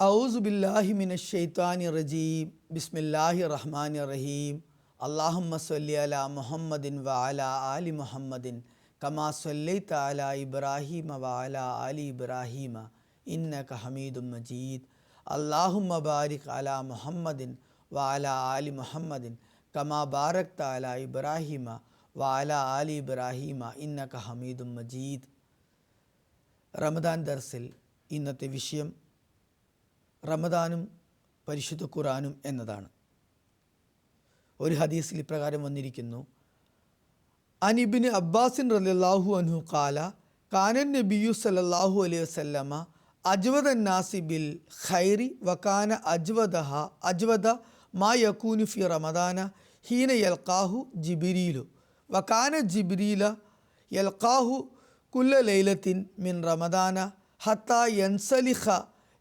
ഔസു ബില്ലാഹി മിനശ് ശൈത്വാനിർ റജീം. ബിസ്മില്ലാഹിർ റഹ്മാനിർ റഹീം. അല്ലാഹുമ്മ സ്വല്ലി അലാ മുഹമ്മദിൻ വ അലാ ആലി മുഹമ്മദിൻ കമാ സ്വല്ലൈത അലാ ഇബ്രാഹീമ വ അലാ ആലി ഇബ്രാഹീമ ഇന്നക ഹമീദും മജീദ്. അല്ലാഹുമ്മ ബാരിക് അലാ മുഹമ്മദിൻ വ അലാ ആലി മുഹമ്മദിൻ കമാ ബാരക്ത അലാ ഇബ്രാഹീമ വ അലാ ആലി ഇബ്രാഹീമ ഇന്നക ഹമീദും മജീദ്. റമദാൻ ദർസിൽ ഇന്നത്തെ വിഷയം റമദാനും പരിശുദ്ധ ഖുർആനും എന്നതാണ്. ഒരു ഹദീസിൽ ഇപ്രകാരം വന്നിരിക്കുന്നു: അൻ ഇബ്നു അബ്ബാസിൻ റളിയല്ലാഹു അൻഹു ഖാല കാനൻ നബിയു സല്ലല്ലാഹു അലൈഹി വസല്ലമ അജ്വദൻ നാസി ബിൽ ഖൈരി വകാന അജ്വദ മാ യകൂനു ഫി റമദാന ഹീന യൽഖാഹു ജിബ്രീലു വകാന ജിബ്രീല യൽഖാഹു കുല്ല ലൈലത്തിൻ മിൻ റമദാന ഹത്താ യൻസലിഖ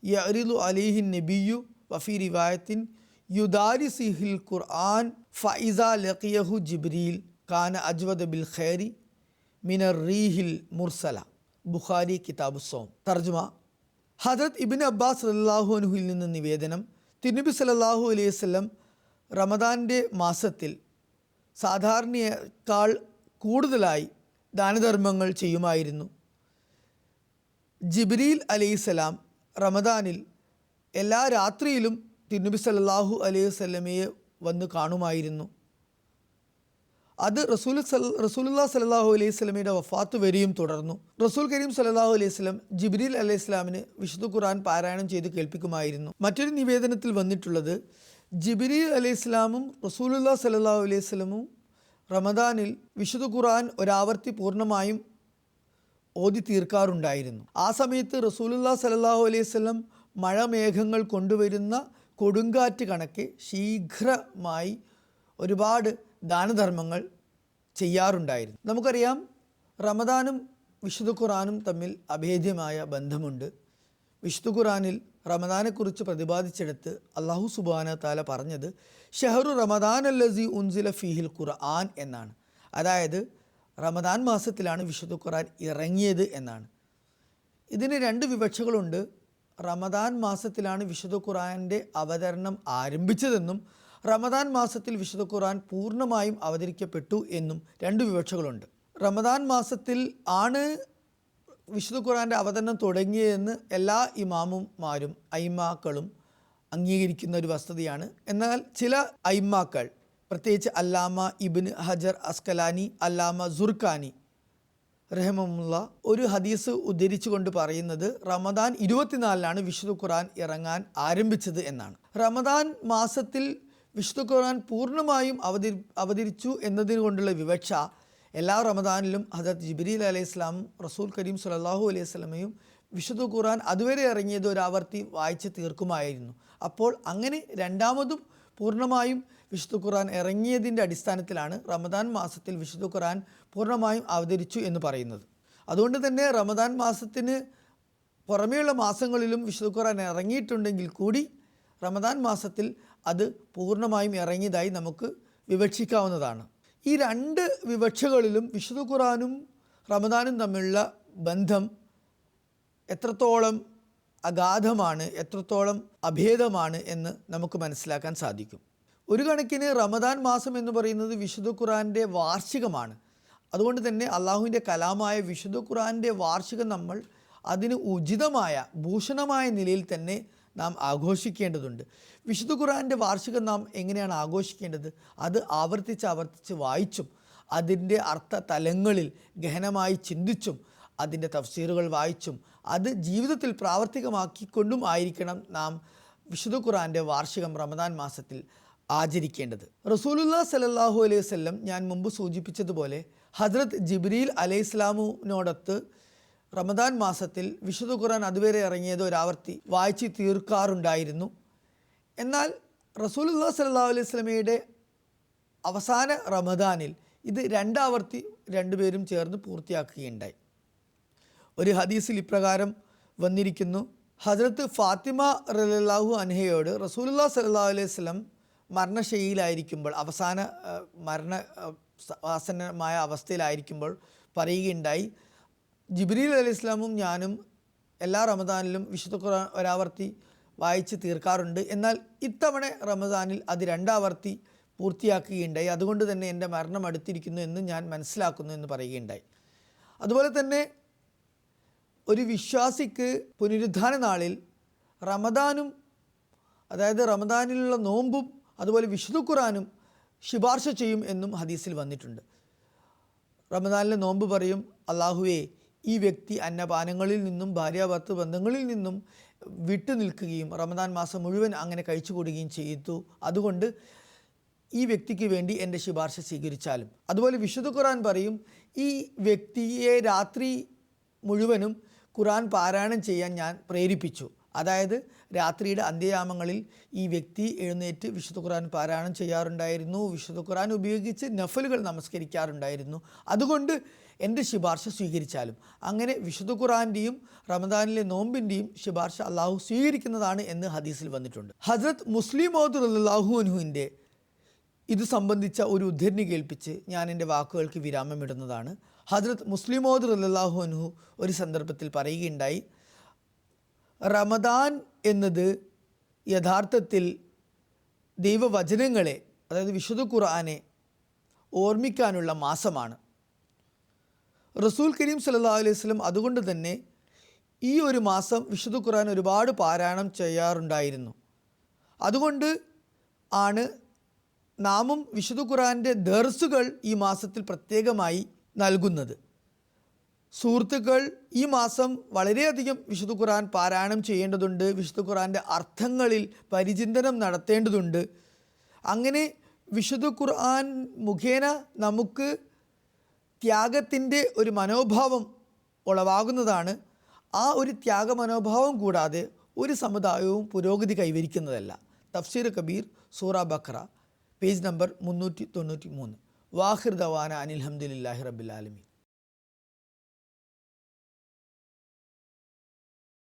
യഅ്രിദു അലൈഹി നബിയ്യു വഫി റിവായത്തിൻ യുദാരിസിഹിൽ ഖുർആൻ ഫഇസാ ലഖിയഹു ജിബ്രീൽ കാന അജ്വദ ബിൽ ഖൈരി മിനർ റീഹിൽ മുർസല. ബുഖാരി കിതാബു സൗം. തർജുമ: ഹദരത്ത് ഇബ്നു അബ്ബാസ് റളിയല്ലാഹു അൻഹുവിൽ നിന്ന് നിവേദനം, തിരുനബി സല്ലല്ലാഹു അലൈഹി വസല്ലം റമദാൻ്റെ മാസത്തിൽ സാധാരണയേക്കാൾ കൂടുതലായി ദാനധർമ്മങ്ങൾ ചെയ്യുമായിരുന്നു. ജിബ്രീൽ അലൈഹിസ്സലാം റമദാനിൽ എല്ലാ രാത്രിയിലും തിരുനബി അലൈഹി വസല്ലമയെ വന്ന് കാണുമായിരുന്നു. അത് റസൂലുള്ളാഹി സ്വല്ലല്ലാഹു അലൈഹി വസല്ലമയുടെ വഫാത്ത് വരെയും തുടർന്നു. റസൂൽ കരീം സ്വല്ലല്ലാഹു അലൈഹി വസല്ലം ജിബ്രീൽ അലൈഹി സ്വലാമിന് വിശുദ്ധ ഖുർആൻ പാരായണം ചെയ്ത് കേൾപ്പിക്കുമായിരുന്നു. മറ്റൊരു നിവേദനത്തിൽ വന്നിട്ടുള്ളത്, ജിബ്രീൽ അലൈഹി സ്വലാമും റസൂലുള്ളാഹി സ്വല്ലല്ലാഹു അലൈഹി വസല്ലമും റമദാനിൽ വിശുദ്ധ ഖുർആൻ ഒരാവർത്തി പൂർണ്ണമായും ഓതി തീർക്കാറുണ്ടായിരുന്നു. ആ സമയത്ത് റസൂലുള്ളാഹി സ്വല്ലല്ലാഹു അലൈഹി വസല്ലം മഴമേഘങ്ങൾ കൊണ്ടുവരുന്ന കൊടുങ്കാറ്റ് കണക്കെ ശീഘ്രമായി ഒരുപാട് ദാനധർമ്മങ്ങൾ ചെയ്യാറുണ്ടായിരുന്നു. നമുക്കറിയാം, റമദാനും വിശുദ്ധ ഖുർആനും തമ്മിൽ അഭേദ്യമായ ബന്ധമുണ്ട്. വിശുദ്ധ ഖുർആനിൽ റമദാനെക്കുറിച്ച് പ്രതിപാദിച്ചെടുത്ത് അല്ലാഹു സുബ്ഹാനഹു തആല പറഞ്ഞത് ഷഹ്റു റമദാൻ അല്ലസീ ഉൻസില ഫീഹിൽ ഖുർആൻ എന്നാണ്. അതായത് റമദാൻ മാസത്തിലാണ് വിശുദ്ധ ഖുർആൻ ഇറങ്ങിയത് എന്നാണ്. ഇതിന് രണ്ട് വിവക്ഷകളുണ്ട്. റമദാൻ മാസത്തിലാണ് വിശുദ്ധ ഖുർആൻ്റെ അവതരണം ആരംഭിച്ചതെന്നും റമദാൻ മാസത്തിൽ വിശുദ്ധ ഖുർആൻ പൂർണ്ണമായും അവതരിക്കപ്പെട്ടു എന്നും രണ്ട് വിവക്ഷകളുണ്ട്. റമദാൻ മാസത്തിൽ ആണ് വിശുദ്ധ ഖുർആൻ്റെ അവതരണം തുടങ്ങിയതെന്ന് എല്ലാ ഇമാമുമാരും അയിമാക്കളും അംഗീകരിക്കുന്ന ഒരു വസ്തുതയാണ്. എന്നാൽ ചില അയിമാക്കൾ, പ്രത്യേകിച്ച് അല്ലാമ ഇബ്നു ഹജർ അസ്കലാനി, അല്ലാമ സുർക്കാനി റഹിമഹുല്ലാ, ഒരു ഹദീസ് ഉദ്ധരിച്ചുകൊണ്ട് പറയുന്നത് റമദാൻ 24-നാണ് വിശുദ്ധ ഖുർആൻ ഇറങ്ങാൻ ആരംഭിച്ചത് എന്നാണ്. റമദാൻ മാസത്തിൽ വിശുദ്ധ ഖുർആൻ പൂർണ്ണമായും അവതരിച്ചു എന്നതിന് കൊണ്ടുള്ള വിവക്ഷ എല്ലാ റമദാനിലും ഹദരത്ത് ജിബ്രീൽ അലൈഹി സ്വലാമും റസൂൽ കരീം സ്വല്ലല്ലാഹു അലൈഹി വസല്ലമയും വിശുദ്ധ ഖുർആൻ അതുവരെ ഇറങ്ങിയത് ഒരാവർത്തി വായിച്ച് തീർക്കുമായിരുന്നു. അപ്പോൾ അങ്ങനെ രണ്ടാമതും പൂർണ്ണമായും വിശുദ്ധ ഖുർആൻ ഇറങ്ങിയതിൻ്റെ അടിസ്ഥാനത്തിലാണ് റമദാൻ മാസത്തിൽ വിശുദ്ധ ഖുർആൻ പൂർണ്ണമായും അവതരിച്ചു എന്ന് പറയുന്നത്. അതുകൊണ്ട് തന്നെ റമദാൻ മാസത്തിന് പുറമേയുള്ള മാസങ്ങളിലും വിശുദ്ധ ഖുർആൻ ഇറങ്ങിയിട്ടുണ്ടെങ്കിൽ കൂടി റമദാൻ മാസത്തിൽ അത് പൂർണ്ണമായും ഇറങ്ങിയതായി നമുക്ക് വിവക്ഷിക്കാവുന്നതാണ്. ഈ രണ്ട് വിവക്ഷകളിലും വിശുദ്ധ ഖുർആനും റമദാനും തമ്മിലുള്ള ബന്ധം എത്രത്തോളം അഗാധമാണ്, എത്രത്തോളം അഭേദമാണ് എന്ന് നമുക്ക് മനസ്സിലാക്കാൻ സാധിക്കും. ഒരു കണക്കിന് റമദാൻ മാസം എന്ന് പറയുന്നത് വിശുദ്ധ ഖുർആൻ്റെ വാർഷികമാണ്. അതുകൊണ്ട് തന്നെ അള്ളാഹുവിൻ്റെ കലാമായ വിശുദ്ധ ഖുർആൻ്റെ വാർഷികം നമ്മൾ അതിന് ഉചിതമായ ഭൂഷണമായ നിലയിൽ തന്നെ നാം ആഘോഷിക്കേണ്ടതുണ്ട്. വിശുദ്ധ ഖുർആൻ്റെ വാർഷികം നാം എങ്ങനെയാണ് ആഘോഷിക്കേണ്ടത്? അത് ആവർത്തിച്ച് വായിച്ചും അതിൻ്റെ അർത്ഥ തലങ്ങളിൽ ഗഹനമായി ചിന്തിച്ചും അതിൻ്റെ തഫ്സീറുകൾ വായിച്ചും അത് ജീവിതത്തിൽ പ്രാവർത്തികമാക്കിക്കൊണ്ടും ആയിരിക്കണം നാം വിശുദ്ധ ഖുർആൻ്റെ വാർഷികം റമദാൻ മാസത്തിൽ ആചരിക്കേണ്ടത്. റസൂലുള്ളാഹി സ്വല്ലല്ലാഹു അലൈഹി വസല്ലം ഞാൻ മുമ്പ് സൂചിപ്പിച്ചതുപോലെ ഹദ്രത്ത് ജിബ്രീൽ അലൈഹിസ്സലാമിനോടൊത്ത് റമദാൻ മാസത്തിൽ വിശുദ്ധ ഖുർആൻ അതുവരെ ഇറങ്ങിയത് ഒരാവർത്തി വായിച്ച് തീർക്കാറുണ്ടായിരുന്നു. എന്നാൽ റസൂലുള്ളാഹി സ്വല്ലല്ലാഹു അലൈഹി വസല്ലമയുടെ അവസാന റമദാനിൽ ഇത് രണ്ടാവർത്തി രണ്ടുപേരും ചേർന്ന് പൂർത്തിയാക്കുകയുണ്ടായി. ഒരു ഹദീസിൽ ഇപ്രകാരം വന്നിരിക്കുന്നു: ഹദ്രത്ത് ഫാത്തിമ റളിയല്ലാഹു അൻഹയോട് റസൂലുള്ളാഹി സ്വല്ലല്ലാഹു അലൈഹി വസല്ലം മരണശയ്യയിലായിരിക്കുമ്പോൾ, അവസാന ആസന്നമായ അവസ്ഥയിലായിരിക്കുമ്പോൾ പറയുകയുണ്ടായി, ജിബ്രീൽ അലൈഹി ഇസ്ലാമും ഞാനും എല്ലാ റമദാനിലും വിശുദ്ധ ഖുർആൻ ഒരാവർത്തി വായിച്ച് തീർക്കാറുണ്ട്. എന്നാൽ ഇത്തവണ റമദാനിൽ അത് രണ്ടാവർത്തി പൂർത്തിയാക്കുകയുണ്ടായി. അതുകൊണ്ട് തന്നെ എൻ്റെ മരണം അടുത്തിരിക്കുന്നു എന്ന് ഞാൻ മനസ്സിലാക്കുന്നു എന്ന് പറയുകയുണ്ടായി. അതുപോലെ തന്നെ ഒരു വിശ്വാസിക്ക് പുനരുദ്ധാന നാളിൽ റമദാനും, അതായത് റമദാനിലുള്ള നോമ്പും അതുപോലെ വിശുദ്ധ ഖുർആനും ശുപാർശ ചെയ്യും എന്നും ഹദീസിൽ വന്നിട്ടുണ്ട്. റമദാനിലെ നോമ്പ് പറയും, അല്ലാഹുവേ, ഈ വ്യക്തി അന്നപാനങ്ങളിൽ നിന്നും ഭാര്യാഭർത്തൃ ബന്ധങ്ങളിൽ നിന്നും വിട്ടു നിൽക്കുകയും റമദാൻ മാസം മുഴുവൻ അങ്ങനെ കഴിച്ചുകൂടുകയും ചെയ്തു. അതുകൊണ്ട് ഈ വ്യക്തിക്ക് വേണ്ടി എൻ്റെ ശുപാർശ സ്വീകരിച്ചാലും. അതുപോലെ വിശുദ്ധ ഖുർആൻ പറയും, ഈ വ്യക്തിയെ രാത്രി മുഴുവനും ഖുർആൻ പാരായണം ചെയ്യാൻ ഞാൻ പ്രേരിപ്പിച്ചു. അതായത് രാത്രിയുടെ അന്ത്യയാമങ്ങളിൽ ഈ വ്യക്തി എഴുന്നേറ്റ് വിശുദ്ധ ഖുർആൻ പാരായണം ചെയ്യാറുണ്ടായിരുന്നു, വിശുദ്ധ ഖുർആൻ ഉപയോഗിച്ച് നഫലുകൾ നമസ്കരിക്കാറുണ്ടായിരുന്നു. അതുകൊണ്ട് എൻ്റെ ശുപാർശ സ്വീകരിച്ചാലും. അങ്ങനെ വിശുദ്ധ ഖുർആൻ്റെയും റമദാനിലെ നോമ്പിൻ്റെയും ശുപാർശ അള്ളാഹു സ്വീകരിക്കുന്നതാണ് എന്ന് ഹദീസിൽ വന്നിട്ടുണ്ട്. ഹസ്രത്ത് മുസ്ലിം മൗദ് റളിയല്ലാഹു അൻഹുവിൻ്റെ ഇത് സംബന്ധിച്ച ഒരു ഉദ്ധരണി കേൾപ്പിച്ച് ഞാൻ എൻ്റെ വാക്കുകൾക്ക് വിരാമമിടുന്നതാണ്. ഹസ്രത്ത് മുസ്ലിം മൗദ് റളിയല്ലാഹു അൻഹു ഒരു സന്ദർഭത്തിൽ പറയുകയുണ്ടായി, റമദാൻ എന്നത് യഥാർത്ഥത്തിൽ ദൈവവചനങ്ങളെ, അതായത് വിശുദ്ധ ഖുർആനെ ഓർമ്മിക്കാനുള്ള മാസമാണ്. റസൂൽ കരീം സല്ലല്ലാഹു അലൈഹി വസല്ലം അതുകൊണ്ട് തന്നെ ഈ ഒരു മാസം വിശുദ്ധ ഖുർആൻ ഒരുപാട് പാരായണം ചെയ്യാറുണ്ടായിരുന്നു. അതുകൊണ്ട് ആണ് നാമും വിശുദ്ധ ഖുർആൻ്റെ ദർസുകൾ ഈ മാസത്തിൽ പ്രത്യേകമായി നൽകുന്നത്. സുഹൃത്തുക്കൾ, ഈ മാസം വളരെയധികം വിശുദ്ധ ഖുർആൻ പാരായണം ചെയ്യേണ്ടതുണ്ട്. വിശുദ്ധ ഖുർആൻ്റെ അർത്ഥങ്ങളിൽ പരിചിന്തനം നടത്തേണ്ടതുണ്ട്. അങ്ങനെ വിശുദ്ധ ഖുർആൻ മുഖേന നമുക്ക് ത്യാഗത്തിൻ്റെ ഒരു മനോഭാവം ഉളവാകുന്നതാണ്. ആ ഒരു ത്യാഗ മനോഭാവം കൂടാതെ ഒരു സമുദായവും പുരോഗതി കൈവരിക്കുന്നതല്ല. തഫ്സീർ കബീർ സൂറ ബഖറ പേജ് നമ്പർ 393. വാഖിർ ദവാന അനിൽ ഹംദുലില്ലാഹി റബ്ബിൽ ആലമീൻ.